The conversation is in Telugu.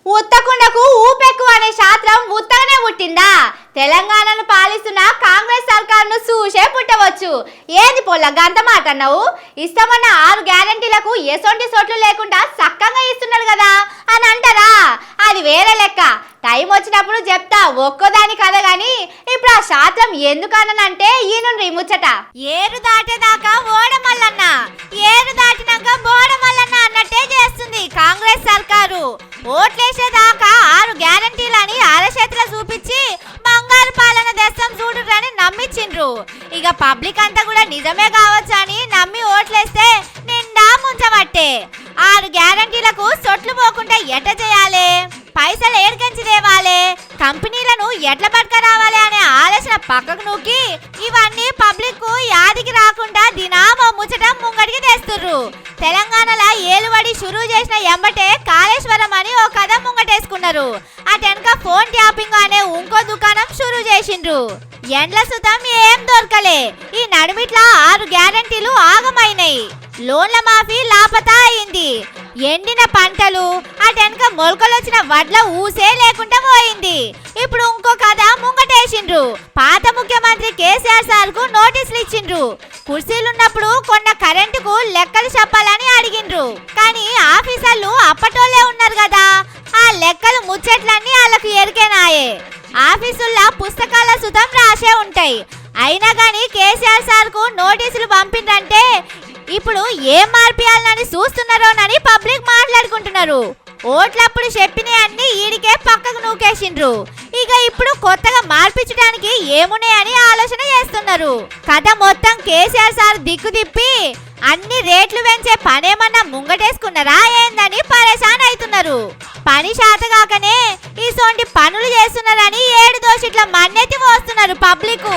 ఉత్తకుండకు ఊపెక్కువ అనే శాస్త్రం ఉత్తగానే పుట్టిందా? తెలంగాణను పాలిస్తున్న కాంగ్రెస్ సర్కారును చూసే పుట్టవచ్చు. ఏంది పొల్ల గంత మాట అన్నావు? ఇస్తామన్న 6 గ్యారెంటీలకు ఎసొంటి సోట్లు లేకుండా చక్కగా ఇస్తున్నాడు కదా అని అంటారా? అది వేరే లెక్క. టైం వచ్చినప్పుడు చెప్తా ఒక్కోదాని కదా గాని ఇప్పుడు ఆ శాస్త్రం ఎందుకనంటే ఈయనుండ్రి ముచ్చట. ఏరు దాటేదాకా ఓడమల్లన్న, ఏరు దాటినాక బోడమల్లన్న అన్నట్టే చేస్తుంది కాంగ్రెస్ సర్కారు. ఓట్లేసేదాకా 6 గ్యారెంటీలని అరచేతిలో చూపించి బంగారు పాలన దేశం చూడురని నమ్మించిండ్రు. ఇక పబ్లిక్ అంతా కూడా నిజమే కావచ్చు అని నమ్మి ఓట్లేస్తే నిండా ముంచబట్టే. 6 గ్యారెంటీలకు సొట్లు పోకుండా ఎట్ట చేయాలి, పైసలు ఏడుకంచి తేవాలి, కంపెనీలను ఎట్ల పట్టుకురావాలి అనే ఆలోచన పక్కకు నూకి ఇవన్నీ పబ్లిక్ కు యాదికి రాకుండా దినామో ముచ్చట ముంగడికి తెస్తుర్రు. తెలంగాణలో ఏలుబడి షురూ చేసిన ఎంబటే కాళేశ్వరం అని ఓ కథ ముంగటేసుకున్నారు. అటెనక ఫోన్ ట్యాపింగ్ అనే ఇంకో దుకాణం షురూ చేసిండ్రు. ఎండ్ల సుతం ఏం దొరకలే. ఈ నడుమిట్లా 6 గ్యారెంటీలు ఆగమైనాయి. లోన్ల మాఫీ లాపతా అయింది. ఎండిన పంటలు అటెనక మొలకలొచ్చిన వడ్ల ఊసే లేకుండా పోయింది. ఇప్పుడు ఇంకో కథ ముంగటేసిండ్రు. పాత ముఖ్యమంత్రి కేసీఆర్ సార్ కు నోటీసులు ఇచ్చిండ్రు. కుర్చీలున్నప్పుడు కొన్న కరెంటుకు లెక్కలు చెప్పాలని అడిగిండ్రు. కానీ ఆఫీసర్లు అప్పటోళ్ళే ఉన్నారు కదా, ఆ లెక్కలు ముచ్చట్లన్నీ వాళ్ళకు ఎరికేనాయే. ఆఫీసుల్లో పుస్తకాల సుతం రాసే ఉంటాయి. అయినా కానీ కేసీఆర్ సార్ కు నోటీసులు పంపిండ్రంటే ఇప్పుడు ఏం మార్పియాలని చూస్తున్నారోనని పబ్లిక్ మాట్లాడుకుంటున్నారు. ఓట్లప్పుడు చెప్పినవి అన్ని ఈడికే పక్కకు నూకేసిండ్రు. ఇక ఇప్పుడు కొత్తగా మార్పించడానికి ఏమున్నాయని ఆలోచన చేస్తున్నారు. కథ మొత్తం కేసీఆర్ సార్ దిక్కు తిప్పి అన్ని రేట్లు పెంచే పనేమన్నా ముంగటేసుకున్నారా ఏందని పరేషాన్ అవుతున్నారు. పని శాతగాకనే ఇసోంటి పనులు చేస్తున్నారని 7 దోషిట్ల మన్నెత్తి పోస్తున్నారు పబ్లిక్.